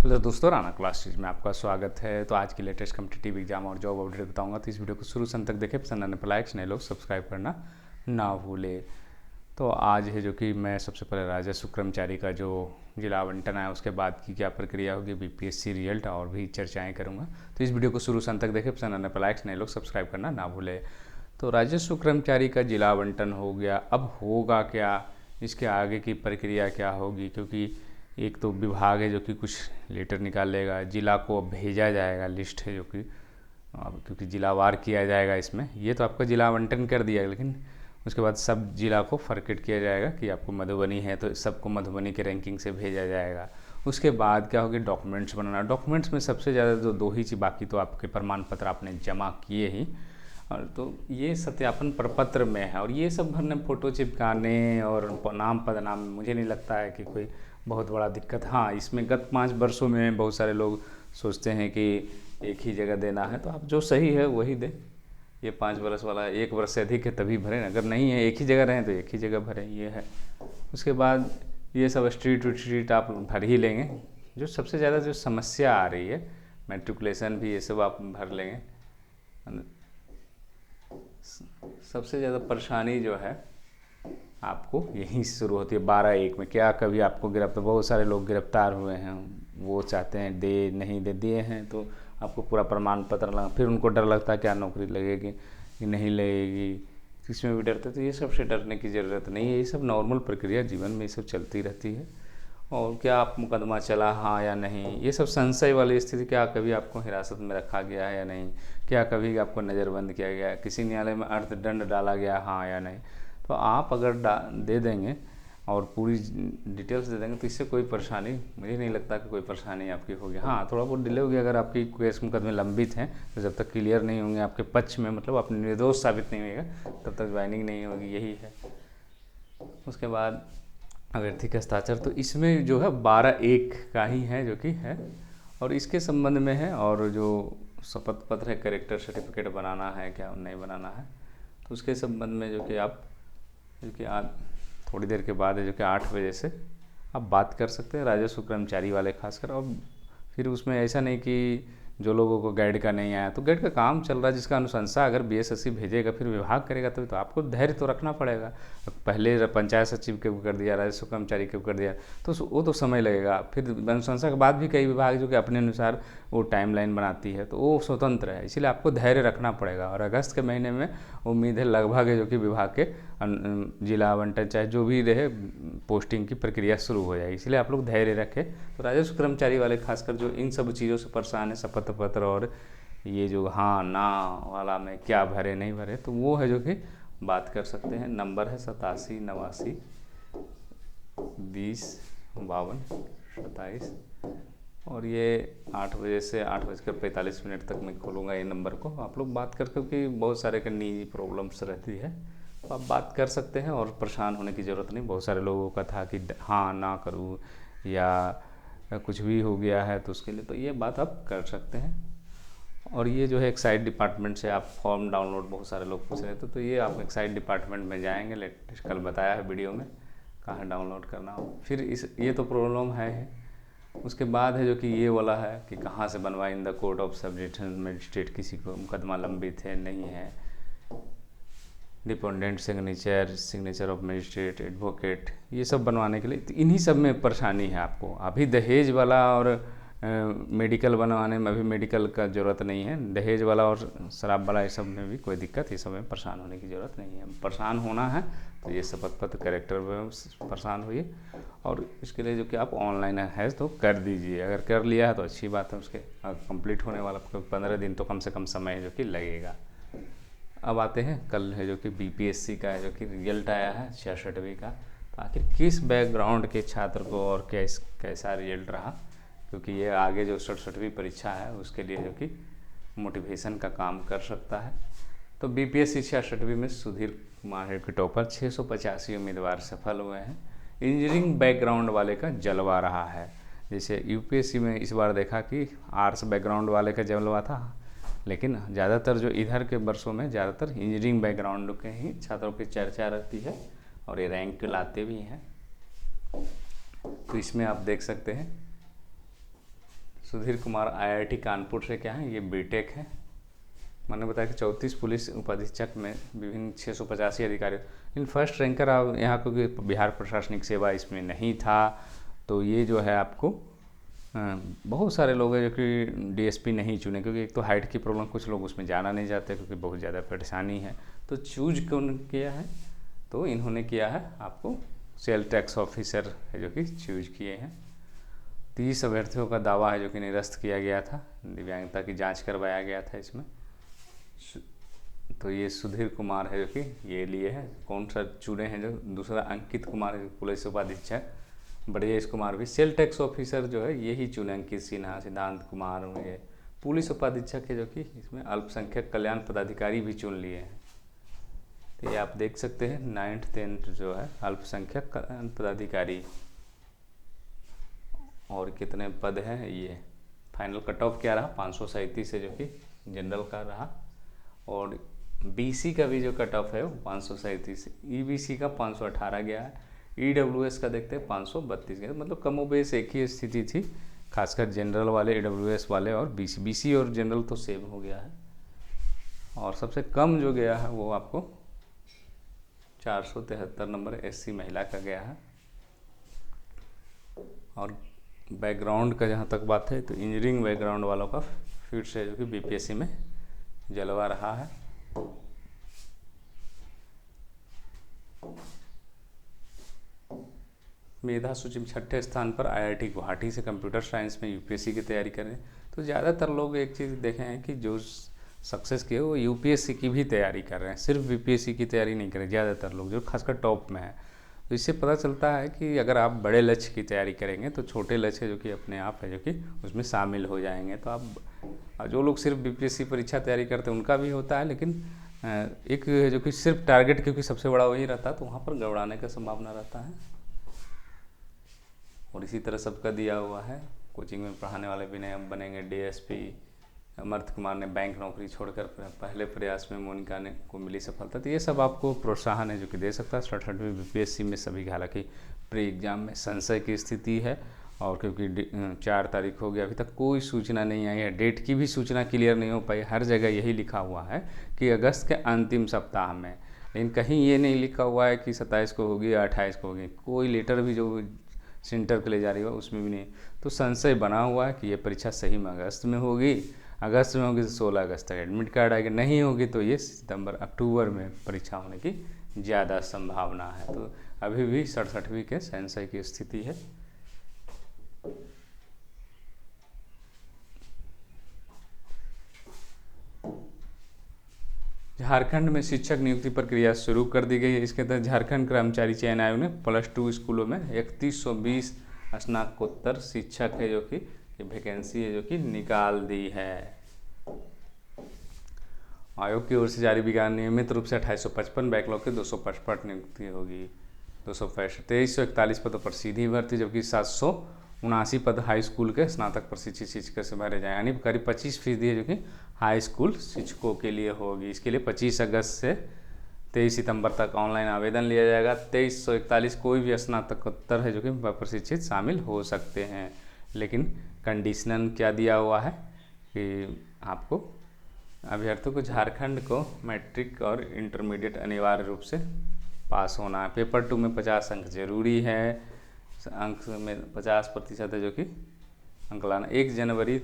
Hello दोस्तों, Rana classes में आपका स्वागत है। तो आज की लेटेस्ट कॉम्पिटिटिव एग्जाम और जॉब अपडेट बताऊंगा, तो इस वीडियो को शुरू से अंत तक देखें। पसंद आने पर लाइक्स, नए लोग सब्सक्राइब करना ना भूले। तो आज है जो कि मैं सबसे पहले राजस्व कर्मचारी का जो जिला आवंटन है उसके बाद की क्या प्रक्रिया होगी, बीपीएससी रिजल्ट और भी चर्चाएँ करूँगा। तो इस वीडियो को शुरू से अंत तक देखें। पसंद आने पर लाइक्स, नए लोग सब्सक्राइब करना ना भूले। तो राजस्व कर्मचारी का जिला आवंटन हो गया। अब होगा क्या, इसके आगे की प्रक्रिया क्या होगी, क्योंकि एक तो विभाग है जो कि कुछ लेटर निकालेगा, जिला को भेजा जाएगा, लिस्ट है जो कि अब क्योंकि जिलावार किया जाएगा इसमें। ये तो आपका जिला आवंटन कर दिया, लेकिन उसके बाद सब जिला को फरकेट किया जाएगा कि आपको मधुबनी है तो सबको मधुबनी के रैंकिंग से भेजा जाएगा। उसके बाद क्या होगी, डॉक्यूमेंट्स बनाना। डॉक्यूमेंट्स में सबसे ज़्यादा जो दो ही चीज़ बाकी, तो आपके प्रमाण पत्र आपने जमा किए ही, और तो ये सत्यापन प्रपत्र में है। और ये सब भरने, फ़ोटो चिपकाने और नाम पदनाम, मुझे नहीं लगता है कि कोई बहुत बड़ा दिक्कत। हाँ, इसमें गत 5 वर्षों में बहुत सारे लोग सोचते हैं कि एक ही जगह देना है, तो आप जो सही है वही दें। ये 5 वर्ष वाला 1 वर्ष से अधिक है तभी भरें, अगर नहीं है एक ही जगह रहें तो एक ही जगह भरें, ये है। उसके बाद ये सब स्ट्रीट स्ट्रीट आप भर ही लेंगे। जो सबसे ज़्यादा जो समस्या आ रही है, मैट्रिकुलेशन भी, ये सब आप भर लेंगे। सबसे ज़्यादा परेशानी जो है आपको यहीं से शुरू होती है 12-1 में। क्या कभी आपको गिरफ्तार, बहुत सारे लोग गिरफ्तार हुए हैं, वो चाहते हैं दे नहीं दे दिए हैं तो आपको पूरा प्रमाण पत्र लगा, फिर उनको डर लगता है क्या नौकरी लगेगी कि नहीं लगेगी, किसमें भी डरते। तो ये सब से डरने की ज़रूरत नहीं है, ये सब नॉर्मल प्रक्रिया जीवन में ये सब चलती रहती है। और क्या आप मुकदमा चला हाँ या नहीं, ये सब संशय वाली स्थिति। क्या कभी आपको हिरासत में रखा गया है या नहीं, क्या कभी आपको नज़रबंद किया गया है, किसी न्यायालय में अर्थदंड डाला गया हाँ या नहीं। तो आप अगर दे देंगे और पूरी डिटेल्स दे देंगे तो इससे कोई परेशानी, मुझे नहीं लगता कि कोई परेशानी आपकी होगी। हाँ, थोड़ा बहुत डिले होगी अगर आपकी केस मुकदमे लंबित हैं, तो जब तक क्लियर नहीं होंगे आपके पक्ष में, मतलब आप निर्दोष साबित नहीं होगा, तब तक ज्वाइनिंग नहीं होगी, यही है। उसके बाद अव्यर्थिक हस्ताक्षर, तो इसमें जो है 12-1 का ही है जो कि है, और इसके संबंध में है। और जो शपथ पत्र है, कैरेक्टर सर्टिफिकेट बनाना है क्या नहीं बनाना है, तो उसके संबंध में जो कि आप आज थोड़ी देर के बाद है जो कि 8 बजे से आप बात कर सकते हैं, राजस्व कर्मचारी वाले खासकर। और फिर उसमें ऐसा नहीं कि जो लोगों को गाइड का नहीं आया, तो गाइड का काम चल रहा है, जिसका अनुशंसा अगर बीएसएससी भेजेगा फिर विभाग करेगा, तभी तो आपको धैर्य तो रखना पड़ेगा। पहले पंचायत सचिव के कर दिया, राजस्व कर्मचारी के कर दिया, तो वो तो समय लगेगा। फिर अनुशंसा के बाद भी कई विभाग जो कि अपने अनुसार वो टाइमलाइन बनाती है, तो वो स्वतंत्र है, इसलिए आपको धैर्य रखना पड़ेगा। और अगस्त के महीने में उम्मीद है लगभग है जो कि विभाग के जिला आवंटन चाहे जो भी रहे, पोस्टिंग की प्रक्रिया शुरू हो जाएगी, इसलिए आप लोग धैर्य रखें। तो राजस्व कर्मचारी वाले खासकर जो इन सब चीज़ों से परेशान है, शपथ पत्र और ये जो हाँ ना वाला में क्या भरे नहीं भरे, तो वो है जो कि बात कर सकते हैं। नंबर है 87 89 20 52 27, और ये 8 बजे से 8:45 तक मैं खोलूँगा ये नंबर को। आप लोग बात कर, क्योंकि बहुत सारे का निजी प्रॉब्लम्स रहती है, तो आप बात कर सकते हैं और परेशान होने की ज़रूरत नहीं। बहुत सारे लोगों का था कि हाँ ना करूँ या कुछ भी हो गया है, तो उसके लिए तो ये बात आप कर सकते हैं। और ये जो है एक्साइज डिपार्टमेंट से आप फॉर्म डाउनलोड, बहुत सारे लोग पूछ रहे थे, तो ये आप एक्साइज डिपार्टमेंट में जाएंगे, लेटेस्ट कल बताया है वीडियो में कहाँ डाउनलोड करना हो। फिर ये तो प्रॉब्लम है। उसके बाद है जो कि ये वाला है कि कहाँ से बनवाए, in the court of sub divisional magistrate, किसी को मुकदमा लंबित है नहीं है, dependent signature of magistrate, advocate, ये सब बनवाने के लिए। तो इन्हीं सब में परेशानी है आपको। अभी दहेज वाला और मेडिकल बनवाने में अभी मेडिकल का ज़रूरत नहीं है, दहेज वाला और शराब वाला ये सब में भी कोई दिक्कत, ये सब में परेशान होने की ज़रूरत नहीं है। परेशान होना है तो ये शपथ पत्र कैरेक्टर में परेशान होइए, और इसके लिए जो कि आप ऑनलाइन है तो कर दीजिए। अगर कर लिया है तो अच्छी बात है, उसके कंप्लीट होने वाला 15 दिन तो कम से कम समय है जो कि लगेगा। अब आते हैं, कल है जो कि बीपीएससी का है जो कि रिजल्ट आया है 66वीं का। तो आखिर किस बैकग्राउंड के छात्र को और कैसा रिजल्ट रहा, क्योंकि ये आगे जो 67वीं परीक्षा है उसके लिए जो कि मोटिवेशन का काम कर सकता है। तो बीपीएससी 66वीं में सुधीर कुमार है कि टॉपर, 685 उम्मीदवार सफल हुए हैं। इंजीनियरिंग बैकग्राउंड वाले का जलवा रहा है। जैसे यूपीएससी में इस बार देखा कि आर्ट्स बैकग्राउंड वाले का जलवा था, लेकिन ज़्यादातर जो इधर के वर्षों में ज़्यादातर इंजीनियरिंग बैकग्राउंड के ही छात्रों की चर्चा रहती है, और ये रैंक लाते भी हैं। तो इसमें आप देख सकते हैं सुधीर कुमार IIT कानपुर से क्या है, ये बीटेक है। मैंने बताया कि 34 पुलिस उपाधीक्षक में विभिन्न 685 अधिकारी, इन फर्स्ट रैंकर आप यहाँ, क्योंकि बिहार प्रशासनिक सेवा इसमें नहीं था, तो ये जो है आपको बहुत सारे लोग हैं जो कि DSP नहीं चुने, क्योंकि एक तो हाइट की प्रॉब्लम, कुछ लोग उसमें जाना नहीं चाहते क्योंककि बहुत ज़्यादा परेशानी है। तो चूज कौन किया है, तो इन्होंने किया है आपको सेल टैक्स ऑफिसर है जो कि चूज किए हैं। 30 अभ्यर्थियों का दावा है जो कि निरस्त किया गया था, दिव्यांगता की जांच करवाया गया था इसमें। तो ये सुधीर कुमार है जो कि ये लिए हैं। कौन सा चुने हैं, जो दूसरा अंकित कुमार है पुलिस उपाधीक्षक, ब्रजेश कुमार भी सेल टैक्स ऑफिसर जो है यही चुने, अंकित सिन्हा, सिद्धांत कुमार, ये पुलिस उपाधीक्षक है जो कि इसमें अल्पसंख्यक कल्याण पदाधिकारी भी चुन लिए हैं। तो ये आप देख सकते हैं 9th 10th जो है अल्पसंख्यक कल्याण पदाधिकारी, और कितने पद हैं, ये फाइनल कट ऑफ क्या रहा 537 है जो कि जनरल का रहा, और BC का भी जो कट ऑफ है वो 537, EBC का 518 गया है, EWS का देखते हैं 532 गया। मतलब कमोबेश एक ही स्थिति थी, खासकर जनरल वाले, EWS वाले और BC और जनरल तो सेम हो गया है। और सबसे कम जो गया है वो आपको 473 नंबर SC महिला का गया है। और बैकग्राउंड का जहाँ तक बात है तो इंजीनियरिंग बैकग्राउंड वालों का फिर से जो कि BPSC में जलवा रहा है। मेधा सूची में 6ठे स्थान पर IIT गुवाहाटी से कंप्यूटर साइंस में UPSC की तैयारी करें। तो ज़्यादातर लोग एक चीज़ देखे हैं कि जो सक्सेस किए वो UPSC की भी तैयारी कर रहे हैं, सिर्फ BPSC की तैयारी नहीं कर रहे ज़्यादातर लोग, जो खासकर टॉप में है। तो इससे पता चलता है कि अगर आप बड़े लक्ष्य की तैयारी करेंगे तो छोटे लक्ष्य जो कि अपने आप है जो कि उसमें शामिल हो जाएंगे। तो आप जो लोग सिर्फ BPSC परीक्षा तैयारी करते हैं उनका भी होता है, लेकिन एक जो कि सिर्फ टारगेट क्योंकि सबसे बड़ा वही रहता है तो वहाँ पर गड़बड़ाने का संभावना रहता है। और इसी तरह सबका दिया हुआ है। कोचिंग में पढ़ाने वाले भी नहीं, अब बनेंगे DSP। अमर्त कुमार ने बैंक नौकरी छोड़कर पहले प्रयास में मोनिका ने को मिली सफलता। तो ये सब आपको प्रोत्साहन है जो कि दे सकता है। 67वीं BPSC में सभी, हालांकि प्री एग्जाम में संशय की स्थिति है, और क्योंकि 4 तारीख हो गया अभी तक कोई सूचना नहीं आई है, डेट की भी सूचना क्लियर नहीं हो पाई। हर जगह यही लिखा हुआ है कि अगस्त के अंतिम सप्ताह में, लेकिन कहीं ये नहीं लिखा हुआ है कि 27 को होगी या 28 को होगी। कोई लेटर भी जो सेंटर के ले जा रही हो उसमें भी नहीं। तो संशय बना हुआ है कि ये परीक्षा सही में अगस्त में होगी, अगस्त में होगी तो 16 अगस्त तक एडमिट कार्ड आएगा, नहीं होगी तो ये सितंबर अक्टूबर में परीक्षा होने की ज़्यादा संभावना है। तो अभी भी 67वीं के संशय की स्थिति है। झारखंड में शिक्षक नियुक्ति प्रक्रिया शुरू कर दी गई है। इसके तहत झारखंड कर्मचारी चयन आयोग ने +2 स्कूलों में 3120 स्नातकोत्तर शिक्षक है जो कि वैकेंसी है जो कि निकाल दी है। आयोग की ओर से जारी विज्ञापन नियमित रूप से 2855 बैकलॉग के 255 नियुक्ति होगी। 2341 पदों पर सीधी भर्ती, जबकि 779 पद हाई स्कूल के स्नातक प्रशिक्षित शिक्षक से भरे जाए, यानी करीब 25% है जो कि हाई स्कूल शिक्षकों के लिए होगी। इसके लिए 25 अगस्त से 23 सितंबर तक ऑनलाइन आवेदन लिया जाएगा। 2341 कोई भी स्नातकोत्तर है जो कि प्रशिक्षित शामिल हो सकते हैं, लेकिन कंडीशनल क्या दिया हुआ है कि आपको अभ्यर्थियों को झारखंड को मैट्रिक और इंटरमीडिएट अनिवार्य रूप से पास होना है। पेपर 2 में 50 अंक जरूरी है, अंक में 50% है जो कि अंक लाना। 1 जनवरी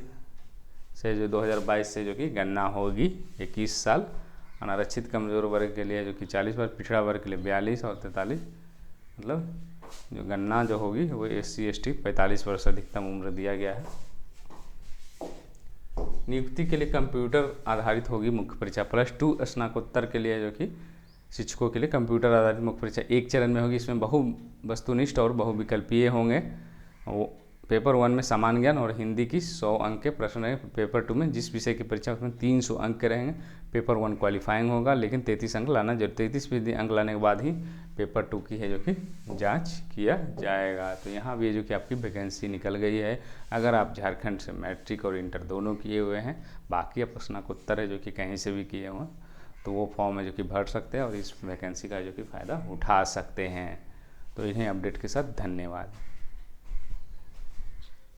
से जो 2022 से जो कि गणना होगी 21 साल। अनारक्षित कमज़ोर वर्ग के लिए जो कि 40 वर्ष, पिछड़ा वर्ग के लिए 42 और 43, मतलब जो गणना जो होगी वो SC ST 45 वर्ष अधिकतम उम्र दिया गया है। नियुक्ति के लिए कंप्यूटर आधारित होगी मुख्य परीक्षा। +2 स्नातकोत्तर के लिए जो कि शिक्षकों के लिए कंप्यूटर आधारित मुख्य परीक्षा 1 चरण में होगी। इसमें बहु वस्तुनिष्ठ और बहुविकल्पीय होंगे। वो पेपर 1 में सामान्य ज्ञान और हिंदी की 100 अंक के प्रश्न रहेंगे। पेपर 2 में जिस विषय की परीक्षा उसमें 300 अंक के रहेंगे। पेपर 1 क्वालिफाइंग होगा, लेकिन 33 अंक लाना जरूर। 33% अंक लाने के बाद ही पेपर 2 की है जो कि जांच किया जाएगा। तो यहाँ भी जो कि आपकी वैकेंसी निकल गई है। अगर आप झारखंड से मैट्रिक और इंटर दोनों किए हुए हैं, बाकी आप स्नातकोत्तर है जो कि कहीं से भी किए हुए हैं, तो वो फॉर्म है जो कि भर सकते हैं और इस वैकेंसी का जो कि फ़ायदा उठा सकते हैं। तो इन्हें अपडेट के साथ धन्यवाद।